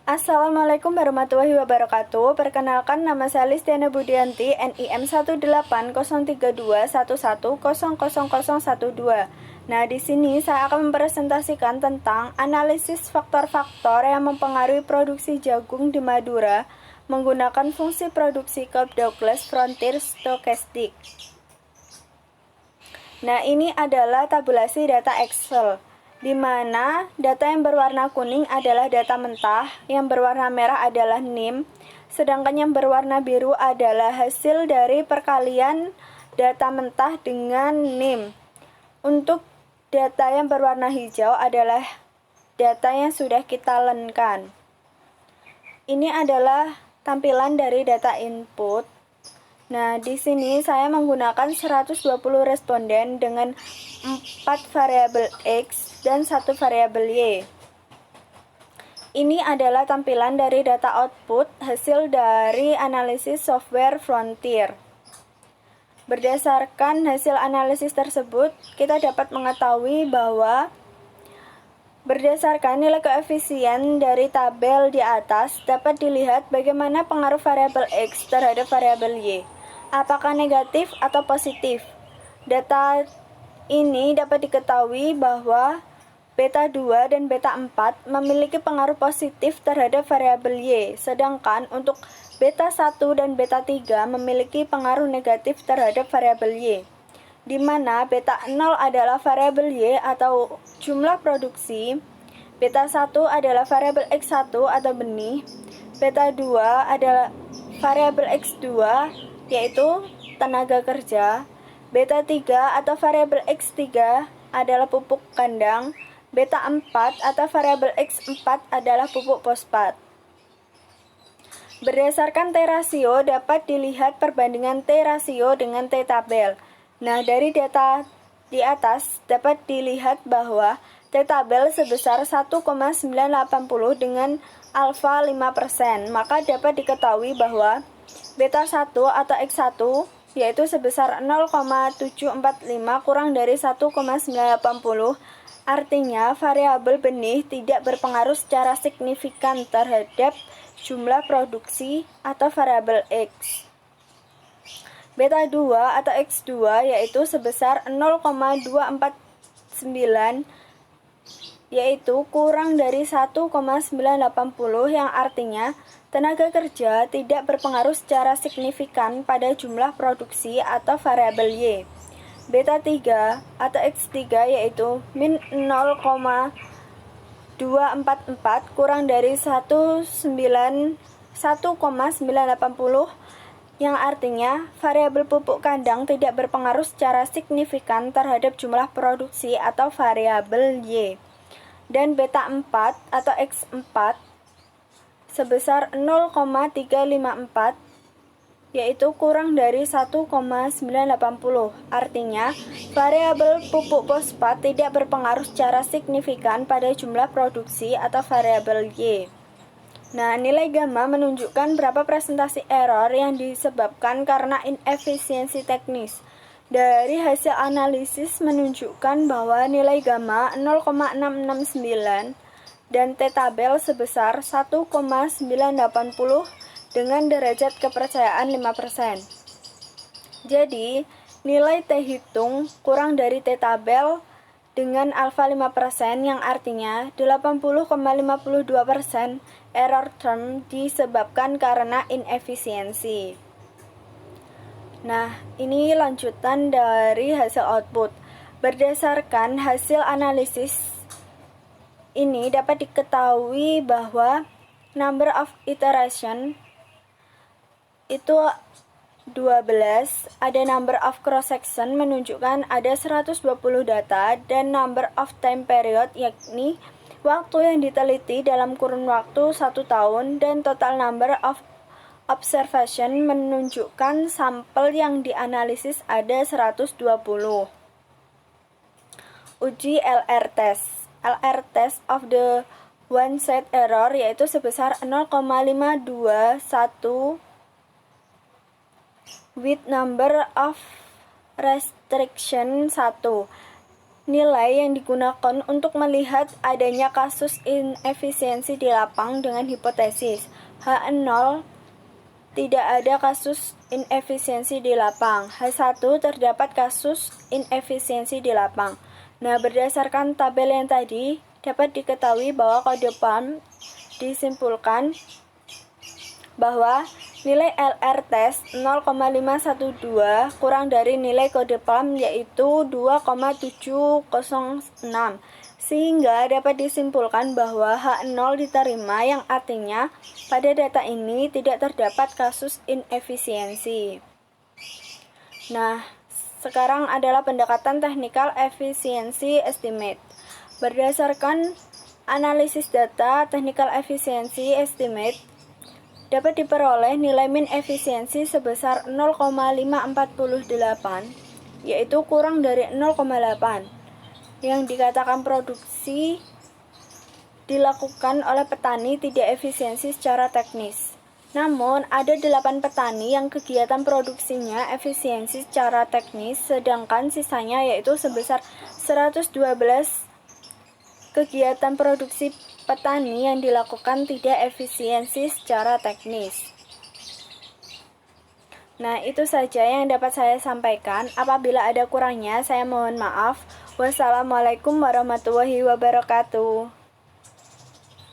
Assalamualaikum warahmatullahi wabarakatuh. Perkenalkan, nama saya Listiana Budianti, NIM 1803211000012. Nah, di sini saya akan mempresentasikan tentang analisis faktor-faktor yang mempengaruhi produksi jagung di Madura menggunakan fungsi produksi Cobb-Douglas Frontier Stochastic. Nah, ini adalah tabulasi data Excel, di mana data yang berwarna kuning adalah data mentah, yang berwarna merah adalah NIM, sedangkan yang berwarna biru adalah hasil dari perkalian data mentah dengan NIM. Untuk data yang berwarna hijau adalah data yang sudah kita lenkan. Ini adalah tampilan dari data input. Nah, di sini saya menggunakan 120 responden dengan 4 variabel X dan 1 variabel Y. Ini adalah tampilan dari data output hasil dari analisis software Frontier. Berdasarkan hasil analisis tersebut, kita dapat mengetahui bahwa berdasarkan nilai koefisien dari tabel di atas, dapat dilihat bagaimana pengaruh variabel X terhadap variabel Y. Apakah negatif atau positif? Data ini dapat diketahui bahwa beta 2 dan beta 4 memiliki pengaruh positif terhadap variabel Y, sedangkan untuk beta 1 dan beta 3 memiliki pengaruh negatif terhadap variabel Y, di mana beta 0 adalah variabel Y atau jumlah produksi, beta 1 adalah variabel X1 atau benih, beta 2 adalah variabel X2 yaitu tenaga kerja, beta 3 atau variabel X3 adalah pupuk kandang, beta 4 atau variabel X4 adalah pupuk fosfat. Berdasarkan T-rasio dapat dilihat perbandingan T-rasio dengan T-tabel. Nah, dari data di atas dapat dilihat bahwa T-tabel sebesar 1,980 dengan alfa 5%, maka dapat diketahui bahwa beta 1 atau X1 yaitu sebesar 0,745 kurang dari 1,980, artinya variabel benih tidak berpengaruh secara signifikan terhadap jumlah produksi atau variabel X. Beta 2 atau X2 yaitu sebesar 0,249 yaitu kurang dari 1,980, yang artinya tenaga kerja tidak berpengaruh secara signifikan pada jumlah produksi atau variabel Y. Beta 3 atau X3 yaitu min 0,244 kurang dari 1,980, yang artinya variabel pupuk kandang tidak berpengaruh secara signifikan terhadap jumlah produksi atau variabel Y. Dan beta 4 atau X4 sebesar 0,354 yaitu kurang dari 1,980, artinya variabel pupuk fosfat tidak berpengaruh secara signifikan pada jumlah produksi atau variabel Y. Nah, nilai gamma menunjukkan berapa presentasi error yang disebabkan karena inefisiensi teknis. Dari hasil analisis menunjukkan bahwa nilai gamma 0,669 dan T-tabel sebesar 1,980 dengan derajat kepercayaan 5%. Jadi, nilai T hitung kurang dari T-tabel dengan alfa 5%, yang artinya 80,52% error term disebabkan karena inefisiensi. Nah, ini lanjutan dari hasil output. Berdasarkan hasil analisis ini dapat diketahui bahwa number of iteration itu 12, ada number of cross section menunjukkan ada 120 data, dan number of time period yakni waktu yang diteliti dalam kurun waktu 1 tahun, dan total number of observation menunjukkan sampel yang dianalisis ada 120. Uji LR test. LR test of the one set error yaitu sebesar 0,521 with number of restriction 1. nilai yang digunakan untuk melihat adanya kasus inefisiensi di lapang dengan hipotesis H0 tidak ada kasus inefisiensi di lapang, H1 terdapat kasus inefisiensi di lapang. Nah, berdasarkan tabel yang tadi, dapat diketahui bahwa kode PALM disimpulkan bahwa nilai LR test 0,512 kurang dari nilai kode PALM yaitu 2,706, sehingga dapat disimpulkan bahwa H0 diterima, yang artinya pada data ini tidak terdapat kasus inefisiensi. Nah, sekarang adalah pendekatan technical efficiency estimate. Berdasarkan analisis data, technical efficiency estimate dapat diperoleh nilai min efisiensi sebesar 0,548, yaitu kurang dari 0,8, yang dikatakan produksi dilakukan oleh petani tidak efisiensi secara teknis. Namun, ada 8 petani yang kegiatan produksinya efisiensi secara teknis, sedangkan sisanya yaitu sebesar 112 kegiatan produksi petani yang dilakukan tidak efisiensi secara teknis. Nah, itu saja yang dapat saya sampaikan. Apabila ada kurangnya, saya mohon maaf. Wassalamualaikum warahmatullahi wabarakatuh.